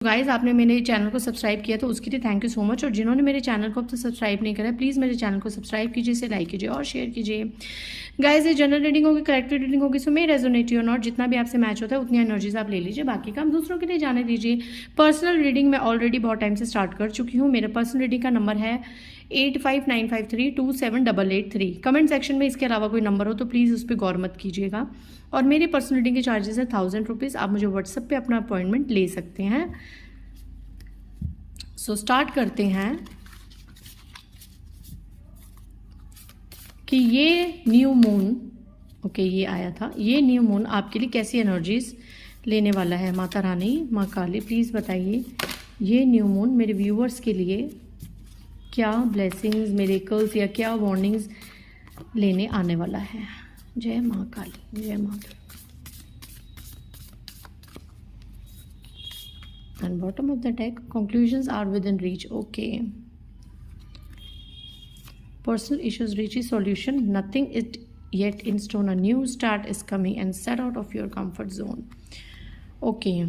Guys आपने मेरे channel को सब्सक्राइब किया तो उसके लिए थैंक यू सो मच, और जिन्होंने मेरे चैनल को अब तक सब्सक्राइब नहीं करा है प्लीज़ मेरे चैनल को सब्सक्राइब कीजिए, इसे लाइक कीजिए और शेयर कीजिए। गाइज़ ये जनरल रीडिंग होगी, करेक्टिव रीडिंग होगी, सो मे रेजोनेट यू और नॉट, जितना भी आपसे मैच होता है उतनी एनर्जीज आप ले लीजिए, बाकी काम दूसरों के लिए जाने दीजिए। पर्सनल रीडिंग मैं ऑलरेडी बहुत टाइम से स्टार्ट कर चुकी हूँ। मेरा पर्सनल रीडिंग का नंबर है 8595327883। कमेंट सेक्शन में इसके अलावा कोई नंबर हो तो प्लीज़ उस पर गौर मत कीजिएगा। और मेरी पर्सनल रीडिंग के चार्जेस है 1000 रुपीज़। आप मुझे व्हाट्सएप पे अपना अपॉइंटमेंट ले सकते हैं। सो स्टार्ट करते हैं कि ये न्यू मून, ओके ये आया था, ये न्यू मून आपके लिए कैसी एनर्जीज लेने वाला है। माता रानी, माँ काली, प्लीज़ बताइए ये न्यू मून मेरे व्यूअर्स के लिए क्या ब्लेसिंग्स, मिरेकल्स या क्या वार्निंग्स लेने आने वाला है। जय माँ काली, जय माँ Durga. And bottom of the deck, conclusions are within reach. Okay. Personal issues reach a solution. Nothing is yet in stone. A new start is coming and set out of your comfort zone. Okay.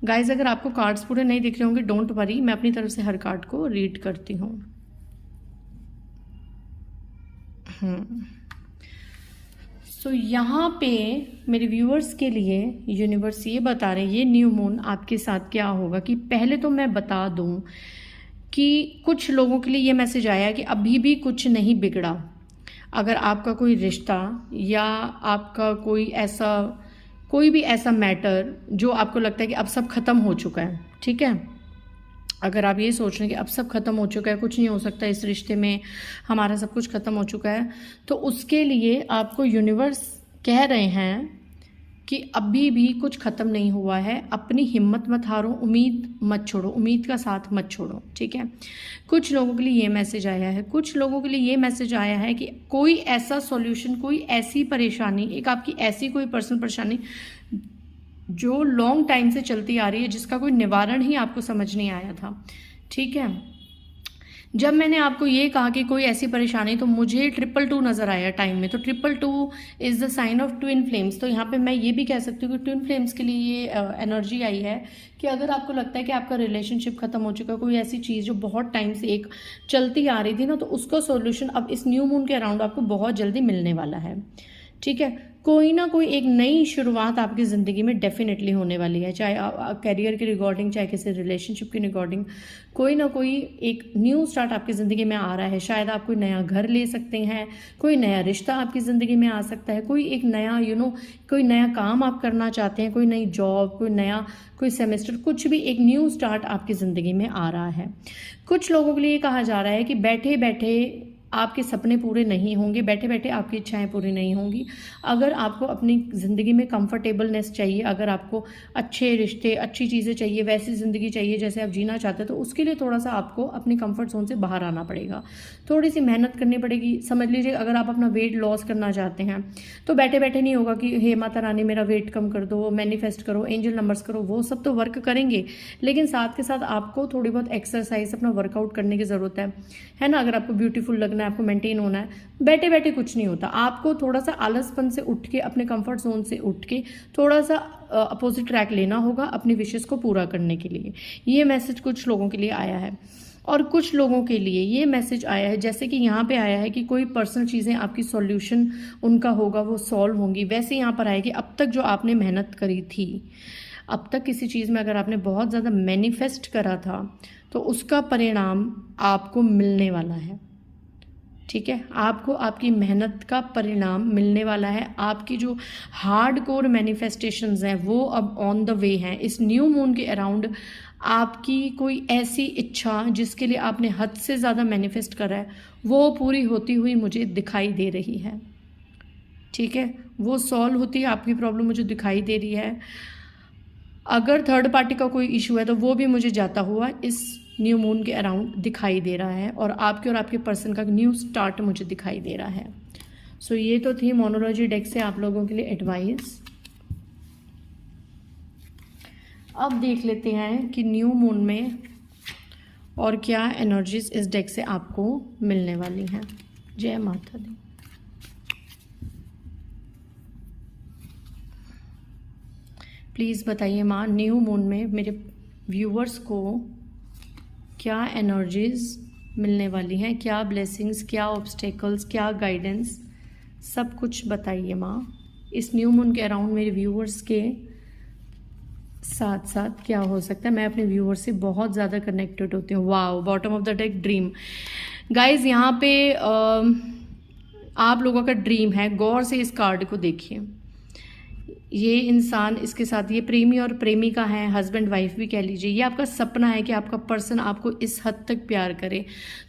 Guys, अगर आपको cards पूरे नहीं दिख रहे होंगे don't worry, मैं अपनी तरफ से हर कार्ड को रीड करती हूँ। सो यहाँ पे मेरे व्यूअर्स के लिए यूनिवर्स ये बता रहे हैं ये न्यू मून आपके साथ क्या होगा। कि पहले तो मैं बता दूँ कि कुछ लोगों के लिए ये मैसेज आया है कि अभी भी कुछ नहीं बिगड़ा। अगर आपका कोई रिश्ता या आपका कोई भी ऐसा मैटर जो आपको लगता है कि अब सब खत्म हो चुका है, ठीक है, अगर आप ये सोच रहे हैं कि अब सब खत्म हो चुका है, कुछ नहीं हो सकता इस रिश्ते में, हमारा सब कुछ खत्म हो चुका है, तो उसके लिए आपको यूनिवर्स कह रहे हैं कि अभी भी कुछ खत्म नहीं हुआ है। अपनी हिम्मत मत हारो, उम्मीद मत छोड़ो, उम्मीद का साथ मत छोड़ो, ठीक है। कुछ लोगों के लिए ये मैसेज आया है, कुछ लोगों के लिए ये मैसेज आया है कि कोई ऐसा सॉल्यूशन, कोई ऐसी परेशानी, एक आपकी ऐसी कोई पर्सनल परेशानी जो लॉन्ग टाइम से चलती आ रही है, जिसका कोई निवारण ही आपको समझ नहीं आया था, ठीक है। जब मैंने आपको ये कहा कि कोई ऐसी परेशानी, तो मुझे 222 नज़र आया टाइम में। तो 222 is the sign of twin flames. तो यहाँ पे मैं ये भी कह सकती हूँ कि ट्विन फ्लेम्स के लिए ये एनर्जी आई है कि अगर आपको लगता है कि आपका रिलेशनशिप खत्म हो चुका है, कोई ऐसी चीज़ जो बहुत टाइम से एक चलती आ रही थी ना, तो उसका सॉल्यूशन अब इस न्यू मून के अराउंड आपको बहुत जल्दी मिलने वाला है, ठीक है। कोई ना कोई एक नई शुरुआत आपकी ज़िंदगी में डेफिनेटली होने वाली है, चाहे करियर के रिगार्डिंग, चाहे किसी रिलेशनशिप के रिगार्डिंग, कोई ना कोई एक न्यू स्टार्ट आपकी ज़िंदगी में आ रहा है। शायद आप कोई नया घर ले सकते हैं, कोई नया रिश्ता आपकी ज़िंदगी में आ सकता है, कोई एक नया कोई नया काम आप करना चाहते हैं, कोई नई जॉब, कोई सेमेस्टर, कुछ भी एक न्यू स्टार्ट आपकी ज़िंदगी में आ रहा है। कुछ लोगों के लिए कहा जा रहा है कि बैठे बैठे आपके सपने पूरे नहीं होंगे, बैठे बैठे आपकी इच्छाएं पूरी नहीं होंगी। अगर आपको अपनी ज़िंदगी में कंफर्टेबलनेस चाहिए, अगर आपको अच्छे रिश्ते, अच्छी चीज़ें चाहिए, वैसी ज़िंदगी चाहिए जैसे आप जीना चाहते हैं, तो उसके लिए थोड़ा सा आपको अपनी कंफर्ट जोन से बाहर आना पड़ेगा, थोड़ी सी मेहनत करनी पड़ेगी। समझ लीजिए अगर आप अपना वेट लॉस करना चाहते हैं तो बैठे बैठे नहीं होगा कि हे माता रानी मेरा वेट कम कर दो, मैनिफेस्ट करो, एंजल नंबर्स करो, वो सब तो वर्क करेंगे, लेकिन साथ के साथ आपको थोड़ी बहुत एक्सरसाइज, अपना वर्कआउट करने की ज़रूरत है ना। अगर आपको ब्यूटीफुल लगना है, आपको मेंटेन होना है, बैठे बैठे कुछ नहीं होता। आपको थोड़ा सा आलसपन से उठ के, अपने कंफर्ट जोन से उठ के थोड़ा सा अपोजिट ट्रैक लेना होगा अपनी विशेस को पूरा करने के लिए। ये मैसेज कुछ लोगों के लिए आया है। और कुछ लोगों के लिए ये मैसेज आया है, जैसे कि यहाँ पे आया है कि कोई पर्सनल चीज़ें आपकी सॉल्यूशन उनका होगा, वो सॉल्व होंगी। वैसे यहाँ पर आया कि अब तक जो आपने मेहनत करी थी, अब तक किसी चीज़ में अगर आपने बहुत ज़्यादा मैनिफेस्ट करा था, तो उसका परिणाम आपको मिलने वाला है, ठीक है। आपको आपकी मेहनत का परिणाम मिलने वाला है। आपकी जो हार्ड कोर मैनिफेस्टेशंस हैं वो अब ऑन द वे हैं। इस न्यू मून के अराउंड आपकी कोई ऐसी इच्छा जिसके लिए आपने हद से ज़्यादा मैनिफेस्ट करा है, वो पूरी होती हुई मुझे दिखाई दे रही है, ठीक है। वो सॉल्व होती है, आपकी प्रॉब्लम मुझे दिखाई दे रही है। अगर थर्ड पार्टी का कोई इशू है तो वो भी मुझे जाता हुआ इस न्यू मून के अराउंड दिखाई दे रहा है, और आपके और आपके पर्सन का न्यू स्टार्ट मुझे दिखाई दे रहा है। सो ये तो थी मोनोलॉजी डेक से आप लोगों के लिए एडवाइस। अब देख लेते हैं कि न्यू मून में और क्या एनर्जीज इस डेक से आपको मिलने वाली हैं। जय माता दी। प्लीज प्लीज़ बताइए माँ, न्यू मून में मेरे व्यूअर्स को क्या एनर्जीज मिलने वाली हैं, क्या ब्लेसिंग्स, क्या ऑब्स्टेकल्स, क्या गाइडेंस, सब कुछ बताइए माँ। इस न्यू मून के अराउंड मेरे व्यूअर्स के साथ साथ क्या हो सकता है। मैं अपने व्यूअर्स से बहुत ज़्यादा कनेक्टेड होती हूँ। Wow, bottom of the deck dream. Guys यहाँ पे आप लोगों का ड्रीम है। गौर से इस कार्ड को देखिए। ये इंसान, इसके साथ ये प्रेमी और प्रेमिका है, हस्बैंड वाइफ भी कह लीजिए। ये आपका सपना है कि आपका पर्सन आपको इस हद तक प्यार करे।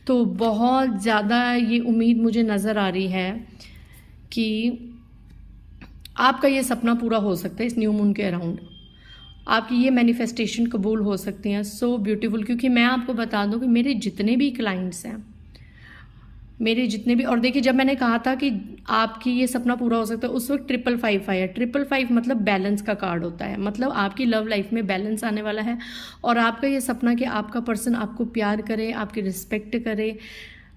तो बहुत ज़्यादा ये उम्मीद मुझे नज़र आ रही है कि आपका ये सपना पूरा हो सकता है इस न्यू मून के अराउंड। आपकी ये मैनिफेस्टेशन कबूल हो सकती हैं। So beautiful. क्योंकि मैं आपको बता दूं कि मेरे जितने भी क्लाइंट्स हैं, मेरे जितने भी, और देखिए जब मैंने कहा था कि आपकी ये सपना पूरा हो सकता है, उस वक्त 555 आया। 555 मतलब बैलेंस का कार्ड होता है। मतलब आपकी लव लाइफ में बैलेंस आने वाला है। और आपका ये सपना कि आपका पर्सन आपको प्यार करे, आपकी रिस्पेक्ट करे,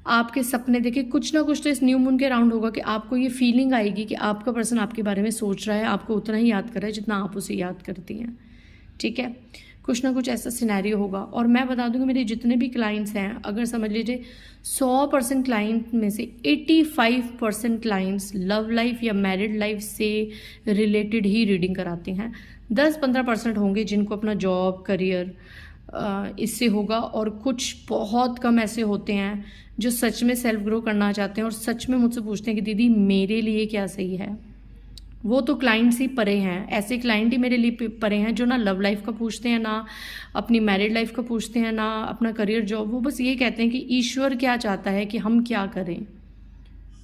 आपके सपने देखिए, कुछ ना कुछ तो इस न्यू मून के अराउंड होगा कि आपको ये फीलिंग आएगी कि आपका पर्सन आपके बारे में सोच रहा है, आपको उतना ही याद कर रहा है जितना आप उसे याद करती हैं। ठीक है, कुछ ना कुछ ऐसा सिनेरियो होगा। और मैं बता दूंगी मेरे जितने भी क्लाइंट्स हैं, अगर समझ लीजिए 100% क्लाइंट में से 85% क्लाइंट्स लव लाइफ या मैरिड लाइफ से रिलेटेड ही रीडिंग कराते हैं। 10-15% होंगे जिनको अपना जॉब, करियर इससे होगा। और कुछ बहुत कम ऐसे होते हैं जो सच में सेल्फ ग्रो करना चाहते हैं और सच में मुझसे पूछते हैं कि दीदी मेरे लिए क्या सही है। वो तो क्लाइंट्स ही परे हैं। ऐसे क्लाइंट ही मेरे लिए परे हैं जो ना लव लाइफ का पूछते हैं, ना अपनी मैरिड लाइफ का पूछते हैं, ना अपना करियर, जॉब। वो बस ये कहते हैं कि ईश्वर क्या चाहता है कि हम क्या करें।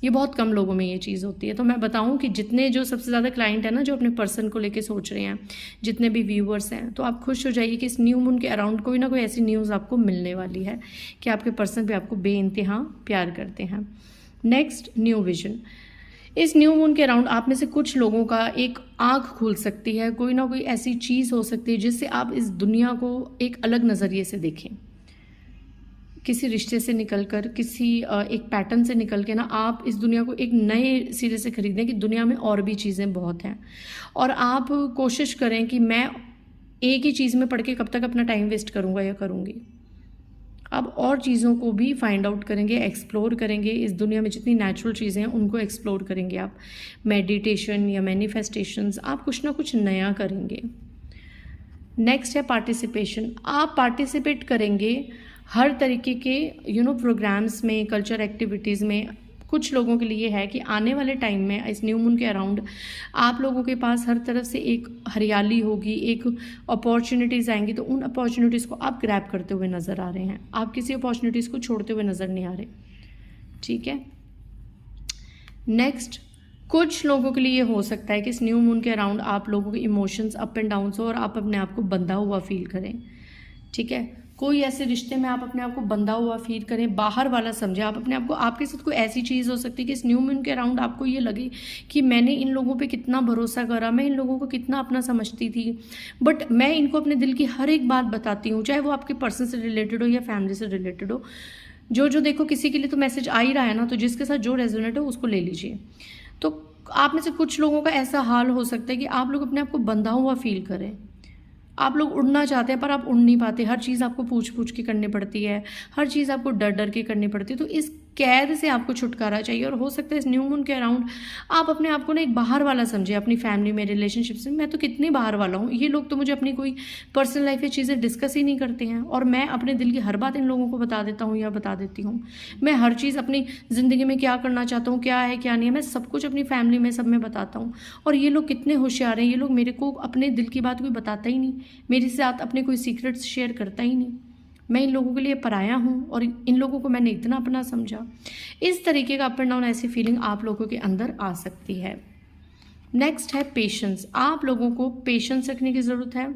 ये बहुत कम लोगों में ये चीज़ होती है। तो मैं बताऊं कि जितने जो सबसे ज़्यादा क्लाइंट है ना जो अपने पर्सन को लेके सोच रहे हैं, जितने भी व्यूअर्स हैं, तो आप खुश हो जाइए कि इस न्यू मून के अराउंड कोई ना कोई ऐसी न्यूज़ आपको मिलने वाली है कि आपके पर्सन पे आपको बेइंतहा प्यार करते हैं। Next, new vision. इस न्यू मून के अराउंड आप में से कुछ लोगों का एक आंख खुल सकती है। कोई ना कोई ऐसी चीज़ हो सकती है जिससे आप इस दुनिया को एक अलग नज़रिए से देखें। किसी रिश्ते से निकलकर, किसी एक पैटर्न से निकल के ना आप इस दुनिया को एक नए सिरे से खरीदें कि दुनिया में और भी चीज़ें बहुत हैं। और आप कोशिश करें कि मैं एक ही चीज़ में पढ़ के कब तक अपना टाइम वेस्ट करूँगा या करूँगी। अब और चीज़ों को भी फाइंड आउट करेंगे, एक्सप्लोर करेंगे। इस दुनिया में जितनी नेचुरल चीज़ें हैं उनको एक्सप्लोर करेंगे आप। मेडिटेशन या मैनिफेस्टेशंस, आप कुछ ना कुछ नया करेंगे। नेक्स्ट है पार्टिसिपेशन। आप पार्टिसिपेट करेंगे हर तरीके के प्रोग्राम्स में, कल्चर एक्टिविटीज़ में। कुछ लोगों के लिए है कि आने वाले टाइम में इस न्यू मून के अराउंड आप लोगों के पास हर तरफ से एक हरियाली होगी, एक अपॉर्चुनिटीज़ आएंगी। तो उन अपॉर्चुनिटीज़ को आप ग्रैब करते हुए नज़र आ रहे हैं। आप किसी अपॉर्चुनिटीज़ को छोड़ते हुए नज़र नहीं आ रहे। ठीक है। नेक्स्ट, कुछ लोगों के लिए हो सकता है कि इस न्यू मून के अराउंड आप लोगों के इमोशंस अप एंड डाउन हो और आप अपने आप को बंधा हुआ फील करें। ठीक है, कोई ऐसे रिश्ते में आप अपने आप को बंधा हुआ फील करें, बाहर वाला समझे आप अपने आप को। आपके साथ कोई ऐसी चीज़ हो सकती है कि इस न्यू मून के अराउंड आपको ये लगे कि मैंने इन लोगों पे कितना भरोसा करा, मैं इन लोगों को कितना अपना समझती थी, बट मैं इनको अपने दिल की हर एक बात बताती हूँ, चाहे वो आपके पर्सन से रिलेटेड हो या फैमिली से रिलेटेड हो। जो देखो, किसी के लिए तो मैसेज आ ही रहा है ना, तो जिसके साथ जो रेजोनेट हो उसको ले लीजिए। तो आप में से कुछ लोगों का ऐसा हाल हो सकता है कि आप लोग अपने आप को बंधा हुआ फील करें। आप लोग उड़ना चाहते हैं पर आप उड़ नहीं पाते। हर चीज़ आपको पूछ के करनी पड़ती है, हर चीज़ आपको डर के करनी पड़ती है। तो इस कैद से आपको छुटकारा चाहिए। और हो सकता है इस न्यू मून के अराउंड आप अपने आप को ना एक बाहर वाला समझे, अपनी फैमिली में, रिलेशनशिप्स में। मैं तो कितनी बाहर वाला हूँ, ये लोग तो मुझे अपनी कोई पर्सनल लाइफ की चीज़ें डिस्कस ही नहीं करते हैं। और मैं अपने दिल की हर बात इन लोगों को बता देता हूँ या बता देती हूँ। मैं हर चीज़ अपनी ज़िंदगी में क्या करना चाहता हूँ, क्या है क्या नहीं है, मैं सब कुछ अपनी फैमिली में सब में बताता हूँ। और ये लोग कितने होशियार हैं, ये लोग मेरे को अपने दिल की बात कोई बताता ही नहीं, मेरे साथ अपने कोई सीक्रेट्स शेयर करता ही नहीं। मैं इन लोगों के लिए पराया हूँ और इन लोगों को मैंने इतना अपना समझा। इस तरीके का अप एंड डाउन ऐसी फीलिंग आप लोगों के अंदर आ सकती है। नेक्स्ट है पेशेंस। आप लोगों को पेशेंस रखने की ज़रूरत है।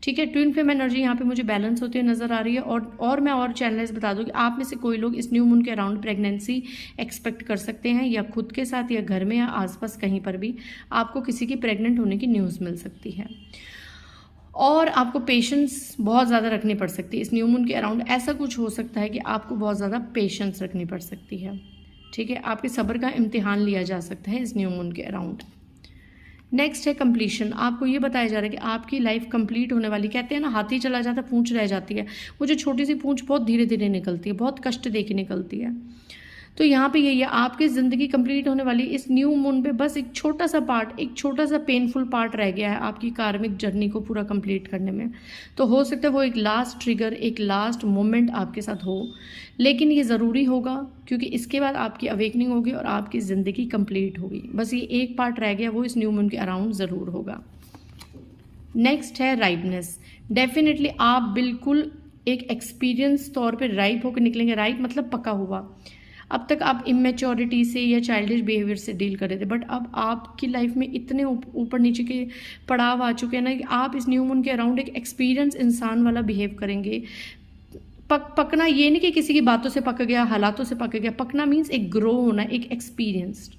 ठीक है, ट्विन फ्लेम एनर्जी यहाँ पे मुझे बैलेंस होती हुई नज़र आ रही है। और मैं और चैनल्स बता दूँ कि आप में से कोई लोग इस न्यू मून के अराउंड प्रेगनेंसी एक्सपेक्ट कर सकते हैं, या खुद के साथ या घर में या आसपास कहीं पर भी आपको किसी की प्रेग्नेंट होने की न्यूज़ मिल सकती है। और आपको पेशेंस बहुत ज़्यादा रखनी पड़ सकती है इस न्यू मून के अराउंड। ऐसा कुछ हो सकता है कि आपको बहुत ज़्यादा पेशेंस रखनी पड़ सकती है। ठीक है, आपके सब्र का इम्तिहान लिया जा सकता है इस न्यू मून के अराउंड। नेक्स्ट है कंप्लीशन। आपको ये बताया जा रहा है कि आपकी लाइफ कंप्लीट होने वाली। कहते हैं ना, हाथी चला जाता है पूंछ रह जाती है। वो जो छोटी सी पूंछ बहुत धीरे धीरे निकलती है, बहुत कष्ट दे के निकलती है। तो यहाँ पे यही है, आपकी ज़िंदगी कंप्लीट होने वाली। इस न्यू मून पे बस एक छोटा सा पार्ट, एक छोटा सा पेनफुल पार्ट रह गया है आपकी कार्मिक जर्नी को पूरा कंप्लीट करने में। तो हो सकता है वो एक लास्ट ट्रिगर, एक लास्ट मोमेंट आपके साथ हो, लेकिन ये ज़रूरी होगा क्योंकि इसके बाद आपकी अवेकनिंग होगी और आपकी ज़िंदगी कंप्लीट होगी। बस ये एक पार्ट रह गया, वो इस न्यू मून के अराउंड ज़रूर होगा। नेक्स्ट है राइपनेस। डेफिनेटली आप बिल्कुल एक एक्सपीरियंस तौर पे राइप होकर निकलेंगे। राइप मतलब पका हुआ। अब तक आप इमेच्योरिटी से या चाइल्डिश बिहेवियर से डील कर रहे थे, बट अब आपकी लाइफ में इतने ऊपर नीचे के पड़ाव आ चुके हैं ना कि आप इस न्यू मून के अराउंड एक एक्सपीरियंस इंसान वाला बिहेव करेंगे। पकना ये नहीं कि किसी की बातों से पक गया, हालातों से पक गया। पकना मीन्स एक ग्रो होना, एक एक्सपीरियंस्ड।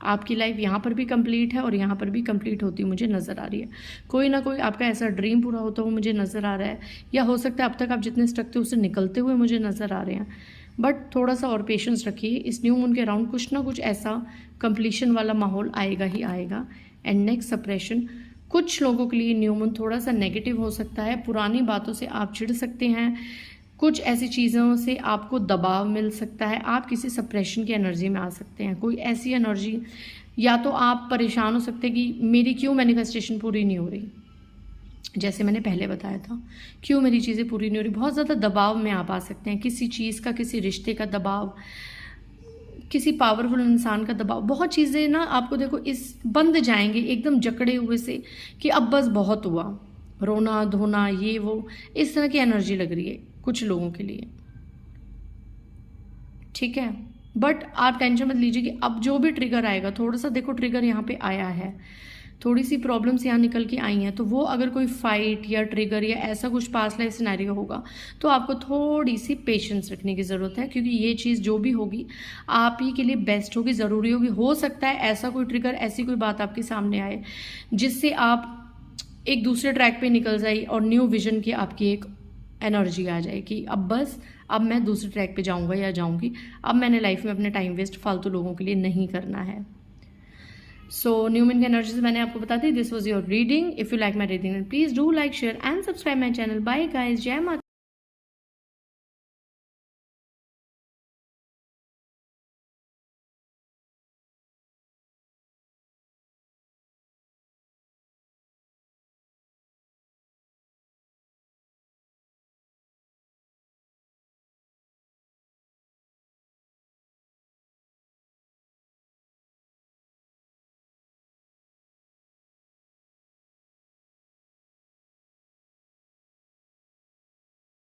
आपकी लाइफ यहाँ पर भी कंप्लीट है और यहाँ पर भी कंप्लीट होती मुझे नज़र आ रही है। कोई ना कोई आपका ऐसा ड्रीम पूरा होता हुआ मुझे नज़र आ रहा है, या हो सकता है अब तक आप जितने स्टक थे उससे निकलते हुए मुझे नज़र आ रहे हैं। बट थोड़ा सा और पेशेंस रखिए, इस न्यू मून के अराउंड कुछ ना कुछ ऐसा कंप्लीशन वाला माहौल आएगा ही आएगा। And next suppression. कुछ लोगों के लिए न्यू मून थोड़ा सा नेगेटिव हो सकता है। पुरानी बातों से आप चिढ़ सकते हैं, कुछ ऐसी चीज़ों से आपको दबाव मिल सकता है, आप किसी सप्रेशन की एनर्जी में आ सकते हैं। कोई ऐसी एनर्जी, या तो आप परेशान हो सकते हैं कि मेरी क्यों मैनिफेस्टेशन पूरी नहीं हो रही, जैसे मैंने पहले बताया था, क्यों मेरी चीज़ें पूरी नहीं हो रही। बहुत ज़्यादा दबाव में आप आ सकते हैं, किसी चीज़ का, किसी रिश्ते का दबाव, किसी पावरफुल इंसान का दबाव। बहुत चीज़ें ना आपको देखो इस बंद जाएंगे एकदम जकड़े हुए से कि अब बस बहुत हुआ, रोना धोना ये वो, इस तरह की एनर्जी लग रही है कुछ लोगों के लिए। ठीक है, बट आप टेंशन मत लीजिए कि अब जो भी ट्रिगर आएगा, थोड़ा सा देखो ट्रिगर यहाँ पे आया है, थोड़ी सी प्रॉब्लम्स यहाँ निकल के आई हैं, तो वो अगर कोई फाइट या ट्रिगर या ऐसा कुछ पास्ट लाइफ सिनेरियो होगा तो आपको थोड़ी सी पेशेंस रखने की ज़रूरत है, क्योंकि ये चीज़ जो भी होगी आप ही के लिए बेस्ट होगी, ज़रूरी होगी। हो सकता है ऐसा कोई ट्रिगर, ऐसी कोई बात आपके सामने आए जिससे आप एक दूसरे ट्रैक पे निकल जाए और न्यू विजन की आपकी एक एनर्जी आ जाए कि अब बस, अब मैं दूसरे ट्रैक पे जाऊंगा या जाऊंगी, अब मैंने लाइफ में अपने टाइम वेस्ट फालतू लोगों के लिए नहीं करना है। सो न्यू मून की एनर्जीज मैंने आपको बता दी। This was your reading. If you like my reading please do like, share and subscribe my channel. Bye guys, जय माता।